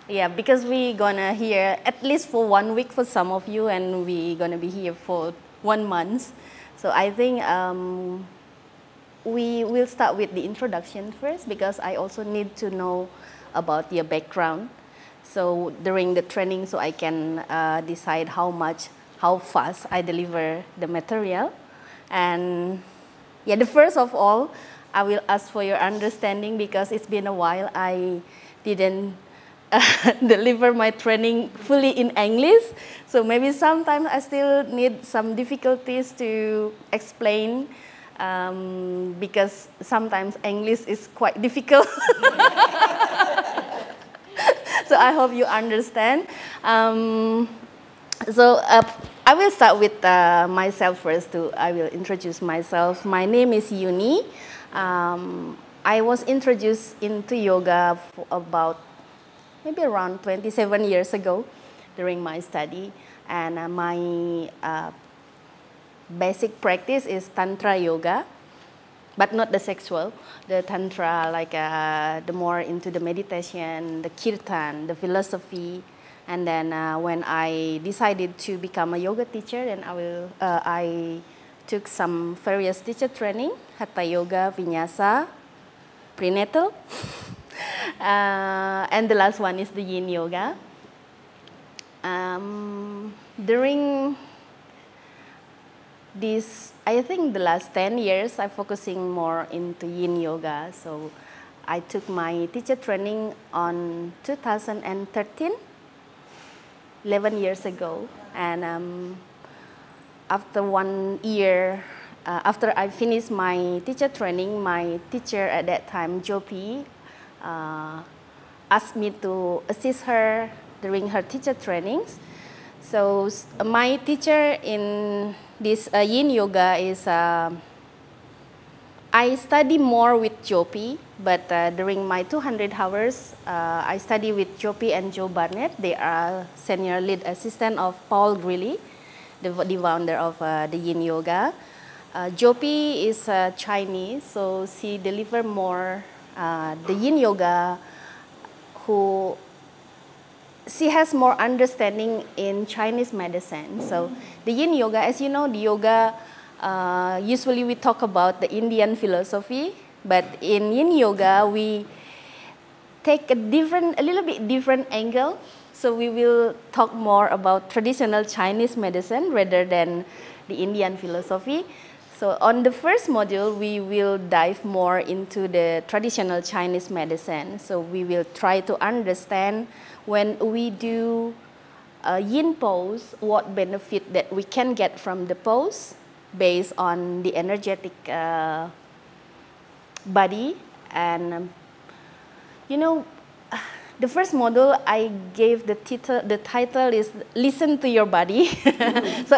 Yeah, because we gonna here at least for 1 week for some of you, and we gonna be here for 1 month. So I think we will start with the introduction first because I also need to know about your background. So during the training, so I can decide how fast I deliver the material. And yeah, the first of all, I will ask for your understanding because it's been a while I didn't deliver my training fully in English. So maybe sometimes I still need some difficulties to explain because sometimes English is quite difficult. So I hope you understand. I will start with myself first. I will introduce myself. My name is Yuni. I was introduced into yoga for about maybe around 27 years ago during my study. And my basic practice is Tantra yoga, but not the sexual. The Tantra, like the more into the meditation, the kirtan, the philosophy. And then when I decided to become a yoga teacher, then I took some various teacher training, Hatha Yoga, Vinyasa, Prenatal. And the last one is the Yin Yoga. During this, I think the last 10 years, I'm focusing more into Yin Yoga. So I took my teacher training on 2013, 11 years ago. And after 1 year, after I finished my teacher training, my teacher at that time, Jopi, asked me to assist her during her teacher trainings. So my teacher in this Yin Yoga is, I study more with Jopi, but during my 200 hours, I study with Jopi and Joe Barnett. They are senior lead assistant of Paul Greeley, the founder of the Yin Yoga. Jopi is Chinese, so she deliver more the Yin Yoga, she has more understanding in Chinese medicine. So the Yin Yoga, as you know, the yoga, usually we talk about the Indian philosophy, but in Yin Yoga, we take a little bit different angle. So we will talk more about traditional Chinese medicine rather than the Indian philosophy. So on the first module, we will dive more into the traditional Chinese medicine. So we will try to understand when we do a yin pose, what benefit that we can get from the pose based on the energetic body. And you know, the first module I gave the title is Listen to Your Body. So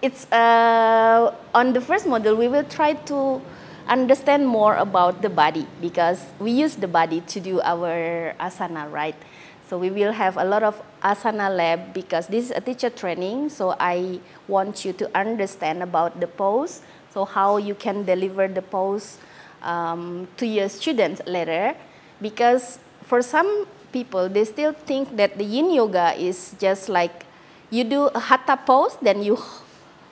it's on the first module, we will try to understand more about the body because we use the body to do our asana, right? So we will have a lot of asana lab because this is a teacher training. So I want you to understand about the pose. So how you can deliver the pose to your students later. Because for some people, they still think that the Yin Yoga is just like you do a Hatha pose, then you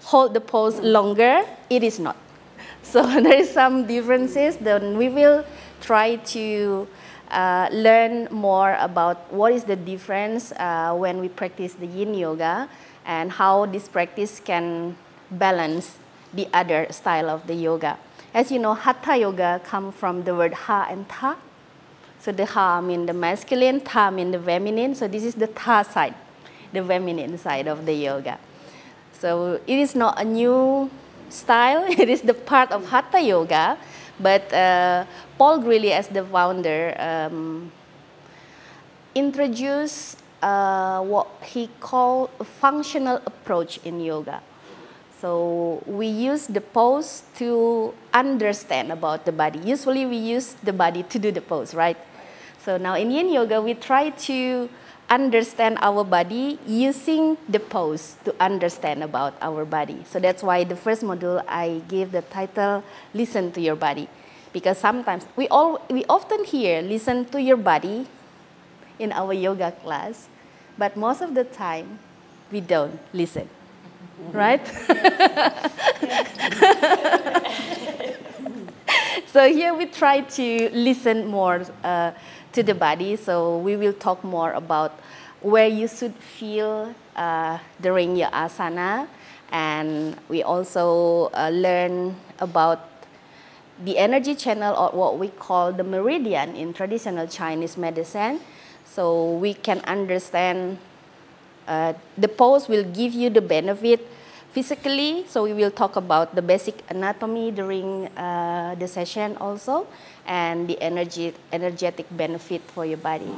hold the pose longer. It is not. So there is some differences. Then we will try to learn more about what is the difference when we practice the Yin Yoga and how this practice can balance the other style of the yoga. As you know, Hatha Yoga comes from the word Ha and Tha. So the Ha means the masculine, Tha means the feminine. So this is the Tha side, the feminine side of the yoga. So it is not a new style. It is the part of Hatha Yoga. But Paul Greeley, as the founder, introduced what he called a functional approach in yoga. So we use the pose to understand about the body. Usually we use the body to do the pose, right? So now in Yin Yoga, we try to understand our body using the pose to understand about our body. So that's why the first module I gave the title, Listen to Your Body. Because sometimes we often hear, listen to your body. in our yoga class, but most of the time we don't listen, right? So here we try to listen more to the body. So we will talk more about where you should feel during your asana. And we also learn about the energy channel, or what we call the meridian in traditional Chinese medicine. So we can understand the pose will give you the benefit physically. So we will talk about the basic anatomy during the session also, and the energetic benefit for your body.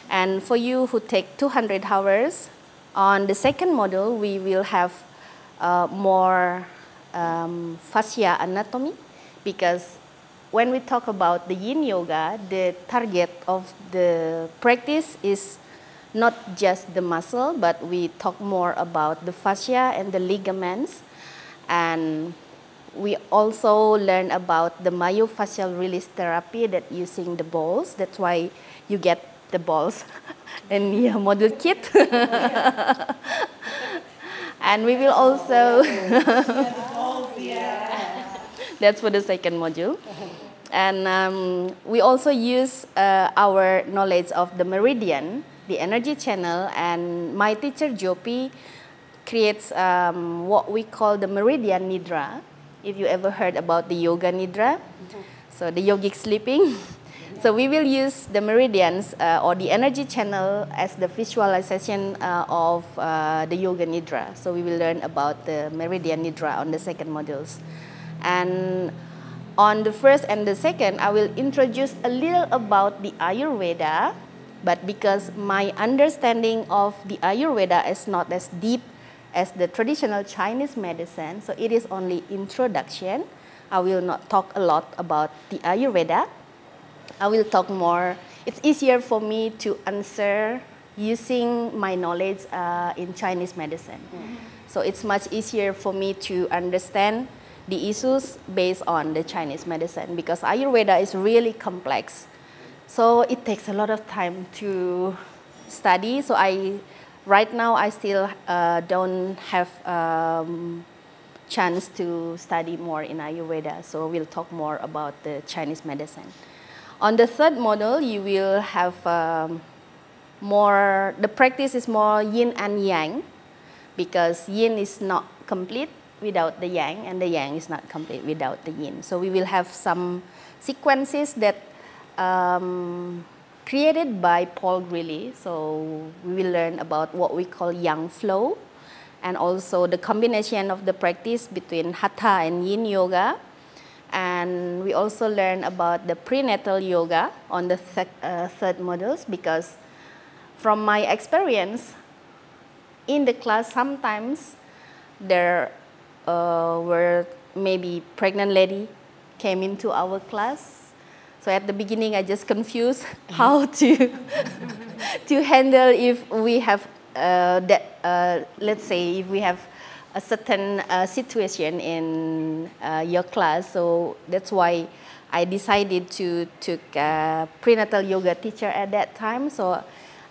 And for you who take 200 hours, on the second module, we will have more fascia anatomy, because when we talk about the yin yoga, the target of the practice is not just the muscle, but we talk more about the fascia and the ligaments. And we also learn about the myofascial release therapy that using the balls. That's why you get the balls in your module kit. And we will also, that's for the second module. And we also use our knowledge of the meridian, the energy channel, and my teacher Jopi creates what we call the meridian nidra. If you ever heard about the yoga nidra, so the yogic sleeping. So we will use the meridians or the energy channel as the visualization of the yoga nidra. So we will learn about the meridian nidra on the second modules. And on the first and the second, I will introduce a little about the Ayurveda, but because my understanding of the Ayurveda is not as deep as the traditional Chinese medicine, so it is only introduction. I will not talk a lot about the Ayurveda. I will talk more. It's easier for me to answer using my knowledge in Chinese medicine. So it's much easier for me to understand the issues based on the Chinese medicine, because Ayurveda is really complex. So it takes a lot of time to study. So right now I still don't have chance to study more in Ayurveda. So we'll talk more about the Chinese medicine. On the third module, you will have the practice is more yin and yang, because yin is not complete without the yang, and the yang is not complete without the yin. So we will have some sequences that created by Paul Greeley. So we will learn about what we call yang flow, and also the combination of the practice between hatha and yin yoga. And we also learn about the prenatal yoga on the third modules, because from my experience in the class, sometimes there were maybe pregnant lady came into our class. So at the beginning, I just confused how to handle if we have let's say if we have a certain situation in your class. So that's why I decided to take a prenatal yoga teacher at that time. So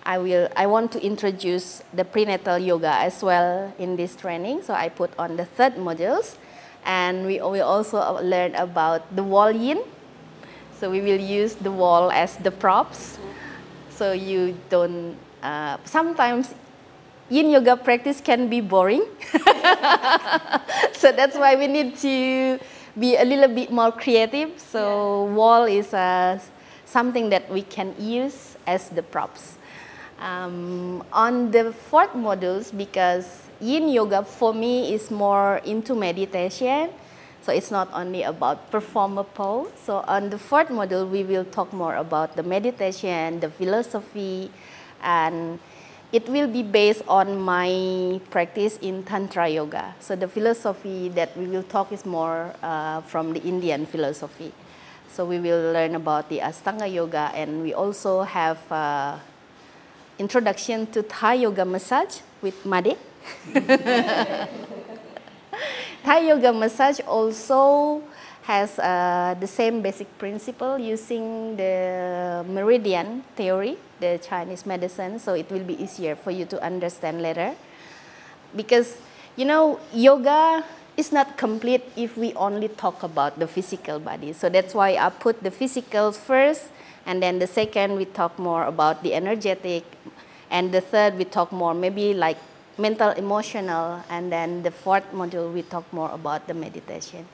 I want to introduce the prenatal yoga as well in this training. So I put on the third modules, and we will also learn about the wall yin. So we will use the wall as the props. So you don't, sometimes yin yoga practice can be boring. So that's why we need to be a little bit more creative. So wall is something that we can use as the props. On the fourth modules, because yin yoga for me is more into meditation, so it's not only about performer pose. So on the fourth module, we will talk more about the meditation, the philosophy, and it will be based on my practice in Tantra Yoga. So the philosophy that we will talk is more from the Indian philosophy. So we will learn about the Ashtanga Yoga, and we also have introduction to Thai Yoga massage with Made. Thai Yoga massage also has the same basic principle using the meridian theory, the Chinese medicine, so it will be easier for you to understand later. Because, you know, yoga is not complete if we only talk about the physical body. So that's why I put the physical first, and then the second we talk more about the energetic, and the third we talk more maybe like mental, emotional, and then the fourth module we talk more about the meditation.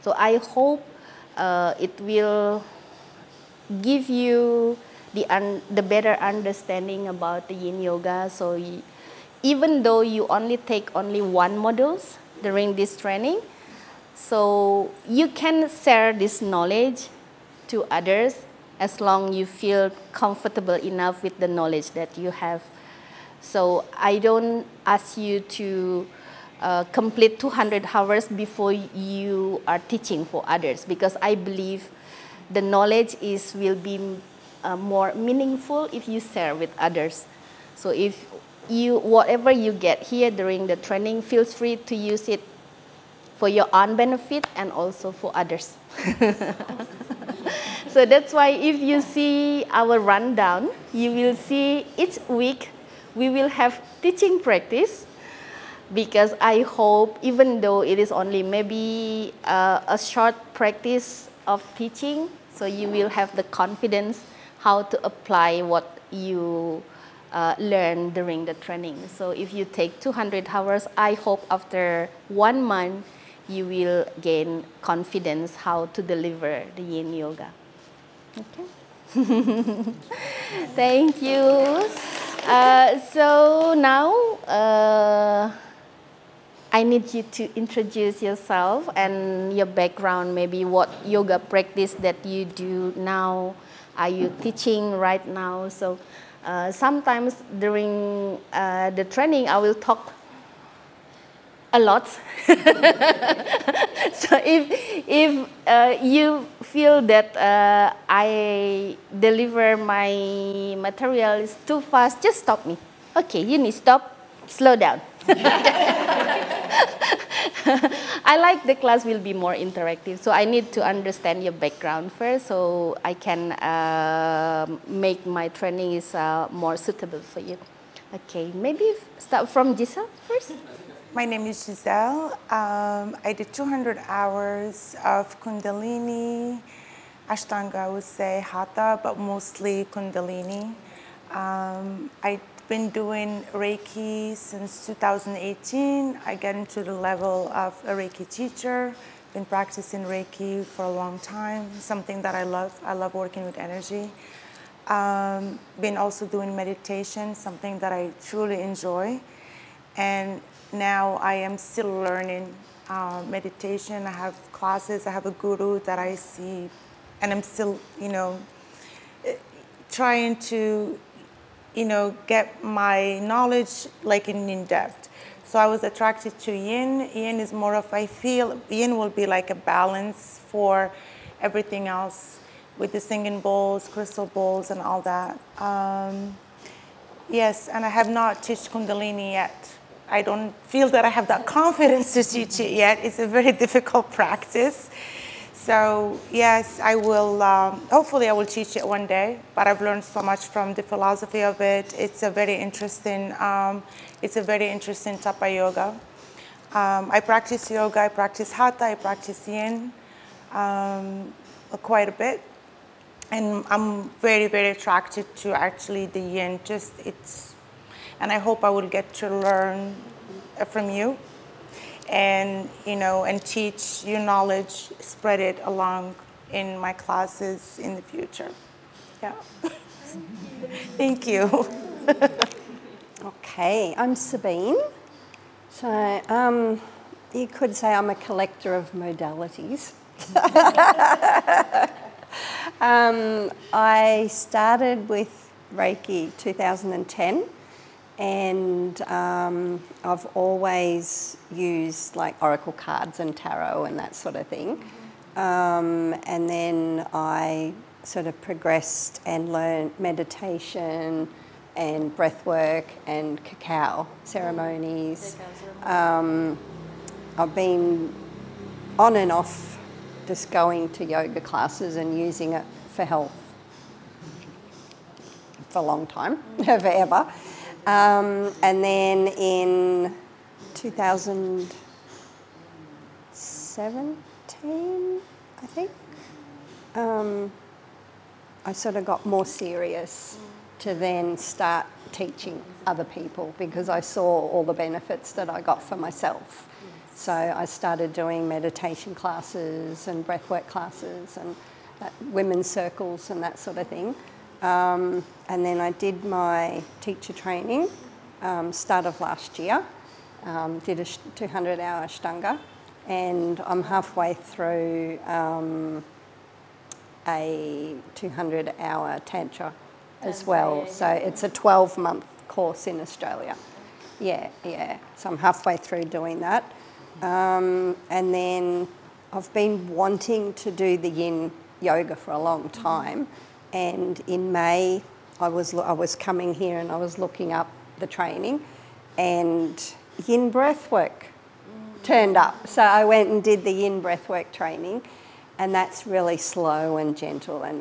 So I hope it will give you the better understanding about the Yin Yoga. So even though you only take only one modules during this training, so you can share this knowledge to others as long you feel comfortable enough with the knowledge that you have. So I don't ask you to complete 200 hours before you are teaching for others, because I believe the knowledge will be more meaningful if you share with others. So if whatever you get here during the training, feel free to use it for your own benefit and also for others. So that's why if you see our rundown, you will see each week we will have teaching practice, because I hope, even though it is only maybe a short practice of teaching, so you will have the confidence how to apply what you learn during the training. So if you take 200 hours, I hope after 1 month you will gain confidence how to deliver the Yin Yoga. Okay. Thank you. So now I need you to introduce yourself and your background, maybe what yoga practice that you do now. Are you teaching right now? So sometimes during the training, I will talk a lot. So if you feel that I deliver my material is too fast, just stop me. Okay, you need to stop, slow down. I like the class will be more interactive, so I need to understand your background first, so I can make my training is more suitable for you. Okay, maybe start from Giselle first. My name is Giselle. I did 200 hours of Kundalini, Ashtanga, I would say, Hatha, but mostly Kundalini. I've been doing Reiki since 2018. I got into the level of a Reiki teacher. Been practicing Reiki for a long time, something that I love. I love working with energy. Been also doing meditation, something that I truly enjoy. And now I am still learning meditation. I have classes, I have a guru that I see, and I'm still, trying to, get my knowledge like in depth. So I was attracted to Yin. Yin is more of, I feel Yin will be like a balance for everything else with the singing bowls, crystal bowls, and all that. Yes, and I have not taught Kundalini yet. I don't feel that I have that confidence to teach it yet. It's a very difficult practice. So yes, I will, hopefully I will teach it one day, but I've learned so much from the philosophy of it. It's a very interesting Tapa yoga. I practice yoga, I practice Hatha, I practice Yin quite a bit. And I'm very, very attracted to actually the Yin, and I hope I will get to learn from you and, and teach your knowledge, spread it along in my classes in the future. Yeah. Thank you. Okay, I'm Sabine. So you could say I'm a collector of modalities. I started with Reiki 2010. And I've always used like oracle cards and tarot and that sort of thing. And then I sort of progressed and learned meditation and breath work and cacao ceremonies. I've been on and off just going to yoga classes and using it for health for a long time, forever. And then in 2017, I think, I sort of got more serious to then start teaching other people because I saw all the benefits that I got for myself. So I started doing meditation classes and breathwork classes and women's circles and that sort of thing. And then I did my teacher training start of last year, did a 200-hour Ashtanga, and I'm halfway through a 200-hour Tantra as well. So it's a 12-month course in Australia. Yeah. So I'm halfway through doing that. And then I've been wanting to do the yin yoga for a long time. And in May, I was coming here and I was looking up the training, and yin breathwork turned up. So I went and did the yin breathwork training, and that's really slow and gentle, and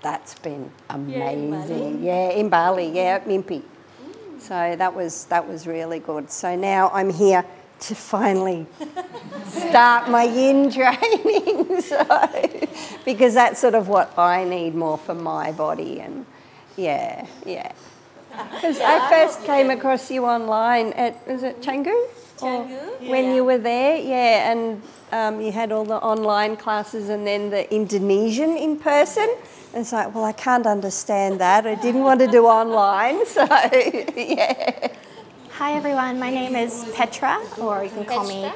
that's been amazing. Yeah, in Bali, at Mimpi. So that was really good. So now I'm here to finally start my yin training, because that's sort of what I need more for my body, and yeah. Because I first came across you online was it Canggu? When you were there, and you had all the online classes and then the Indonesian in person. And it's like, well, I can't understand that. I didn't want to do online, so yeah. Hi everyone, my name is Petra, or you can call me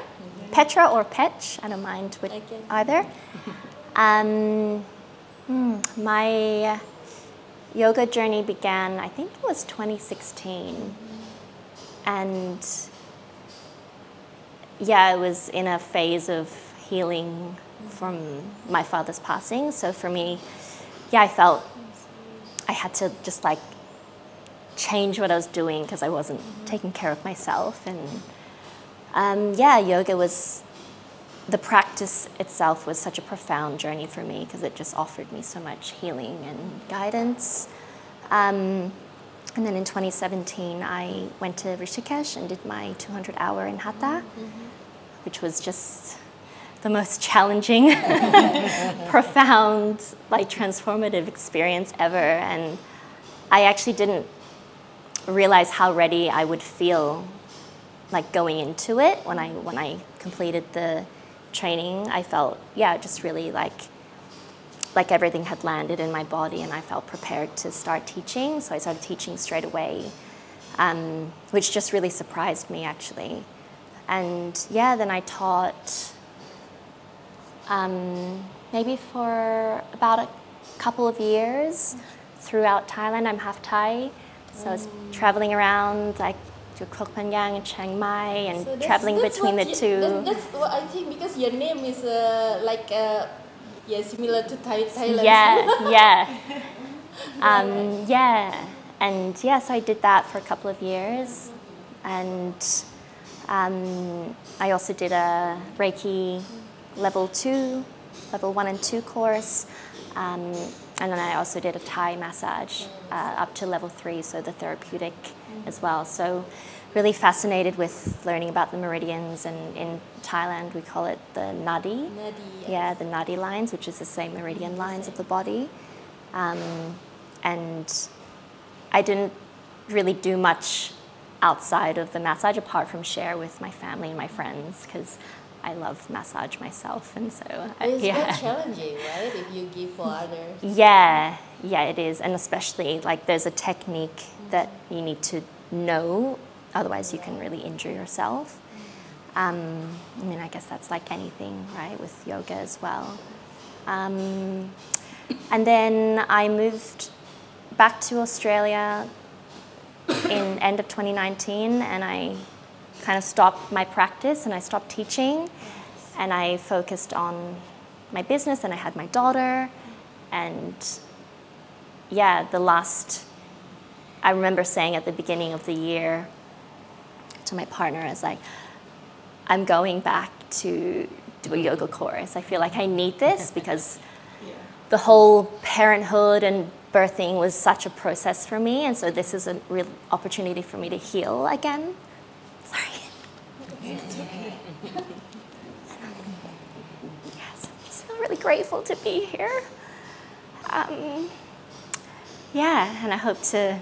Petra or Petch, I don't mind with either. My yoga journey began, I think it was 2016, and yeah, it was in a phase of healing from my father's passing. So for me, I felt I had to just like change what I was doing because I wasn't taking care of myself. And yoga was, the practice itself was such a profound journey for me because it just offered me so much healing and guidance. And then in 2017, I went to Rishikesh and did my 200-hour in Hatha, which was just the most challenging, profound, like transformative experience ever. And I actually didn't realize how ready I would feel like going into it. When I completed the training, I felt, just really like everything had landed in my body, and I felt prepared to start teaching. So I started teaching straight away, which just really surprised me actually. And then I taught maybe for about a couple of years throughout Thailand. I'm half Thai, so I was traveling around like to Koh Phangan and Chiang Mai, and so traveling between the two. That's what I think, because your name is similar to Thailand. And so I did that for a couple of years, and I also did a Reiki level 1 and 2 course, and then I also did a Thai massage up to level 3, so the therapeutic as well. So really fascinated with learning about the meridians, and in Thailand we call it the nadi. The nadi lines, which is the same meridian lines of the body. And I didn't really do much outside of the massage apart from share with my family and my friends, because I love massage myself, and so it's quite challenging, right? If you give for others. Yeah, it is, and especially like there's a technique that you need to know, otherwise you can really injure yourself. I mean, I guess that's like anything, right, with yoga as well. And then I moved back to Australia in end of 2019, and I kind of stopped my practice and I stopped teaching, and I focused on my business, and I had my daughter. And I remember saying at the beginning of the year to my partner, I was like, I'm going back to do a yoga course. I feel like I need this because the whole parenthood and birthing was such a process for me, and so this is a real opportunity for me to heal again. Sorry. Yes, I just feel really grateful to be here. Yeah, and I hope to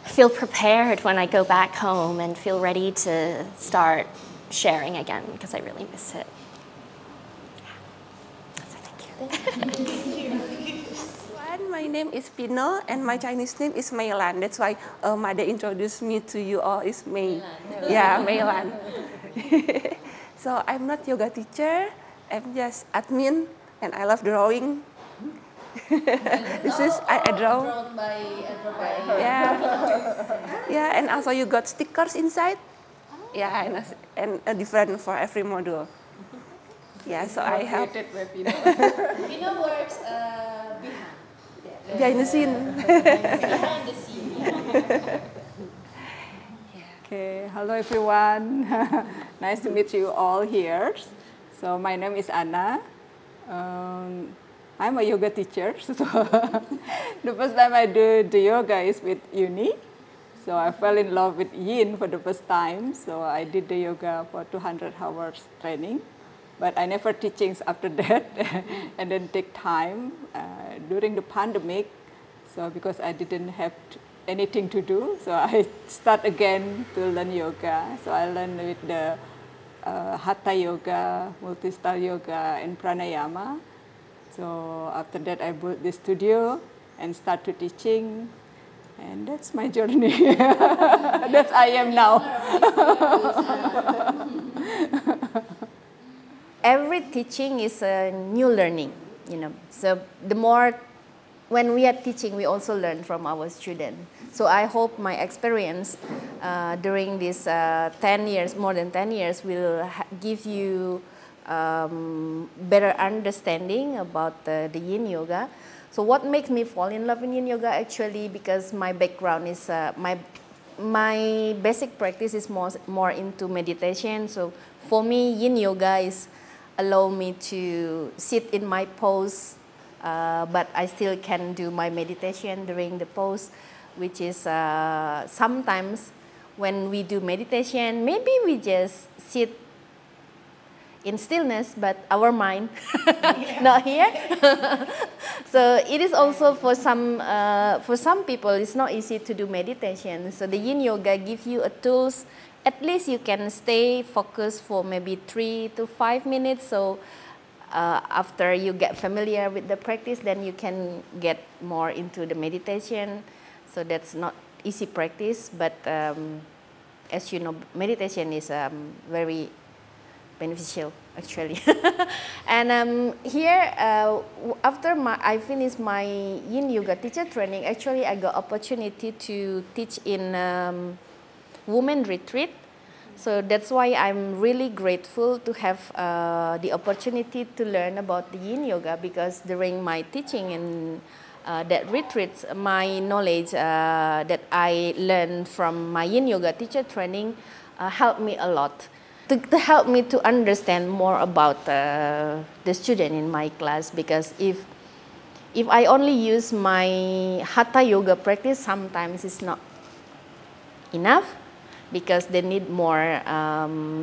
feel prepared when I go back home and feel ready to start sharing again because I really miss it. Yeah. So thank you. My name is Pino and my Chinese name is Meilan. That's why Mother introduced me to you all is Mei. Yeah, Meilan. So I'm not yoga teacher. I'm just admin and I love drawing. This is I draw. Drawn by Yeah, and also you got stickers inside. Yeah, and different for every module. Yeah, so I help. Pino works Behind the scene. behind the scene. Okay, hello everyone. Nice to meet you all here. So my name is Anna. I'm a yoga teacher. So the first time I do the yoga is with Uni. So I fell in love with Yin for the first time. So I did the yoga for 200 hours training. But I never teachings after that and then take time during the pandemic. So because I didn't have anything to do, so I start again to learn yoga. So I learned with the Hatha yoga, multi-style yoga and pranayama. So after that I built the studio and started teaching. And that's my journey. That's I am now. Every teaching is a new learning, So the more, when we are teaching, we also learn from our students. So I hope my experience during these 10 years, more than 10 years, will give you better understanding about the Yin Yoga. So what makes me fall in love in Yin Yoga actually, because my background is, my basic practice is more into meditation. So for me, Yin Yoga is allow me to sit in my pose, but I still can do my meditation during the pose, which is sometimes when we do meditation, maybe we just sit in stillness, but our mind not here. So it is also for some people, it's not easy to do meditation. So the Yin Yoga gives you a tools. At least you can stay focused for maybe 3 to 5 minutes. So after you get familiar with the practice, then you can get more into the meditation. So that's not easy practice, but as you know, meditation is very beneficial actually. And here, after I finished my Yin Yoga teacher training, actually I got opportunity to teach in women retreat. So that's why I'm really grateful to have the opportunity to learn about the Yin Yoga, because during my teaching in that retreats, my knowledge that I learned from my Yin Yoga teacher training helped me a lot. To help me to understand more about the student in my class, because if I only use my Hatha yoga practice, sometimes it's not enough, because they need more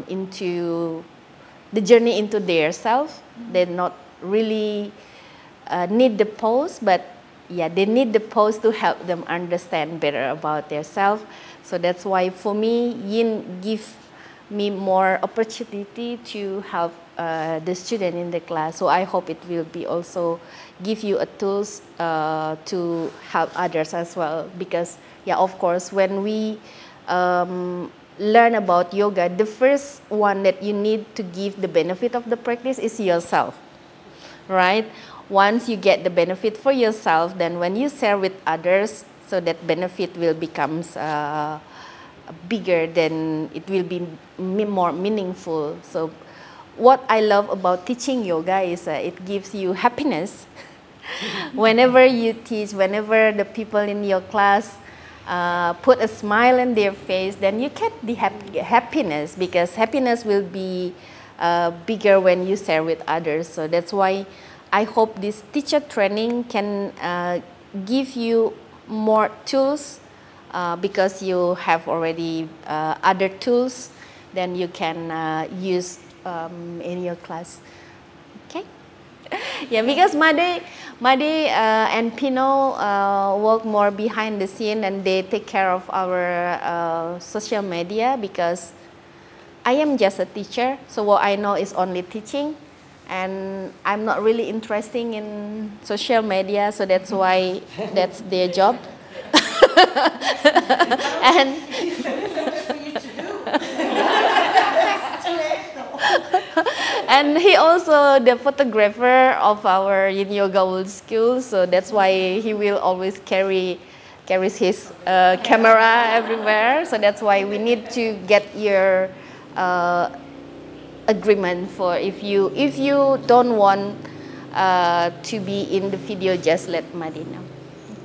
into the journey into their self. They not really need the pose, but yeah, they need the pose to help them understand better about their self. So that's why for me, Yin give me more opportunity to help the student in the class. So I hope it will be also give you a tools to help others as well. Because yeah, of course, when we learn about yoga, the first one that you need to give the benefit of the practice is yourself, right? Once you get the benefit for yourself, then when you share with others, so that benefit will becomes bigger, then it will be more meaningful. So what I love about teaching yoga is it gives you happiness. Whenever you teach, whenever the people in your class put a smile on their face, then you get the happiness, because happiness will be bigger when you share with others. So that's why I hope this teacher training can give you more tools because you have already other tools then you can use in your class. Okay? Yeah, because Made and Pino work more behind the scene and they take care of our social media because I am just a teacher, so what I know is only teaching and I'm not really interested in social media, so that's why that's their job. And and he also the photographer of our yin yoga world school, so that's why he will always carries his camera everywhere. So that's why we need to get your agreement for if you don't want to be in the video, just let Madi know.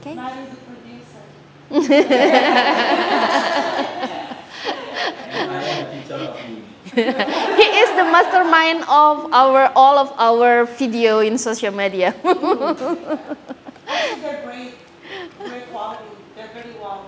Okay. Madi the producer. He is the mastermind of all of our video in social media. They're great quality. They're very well.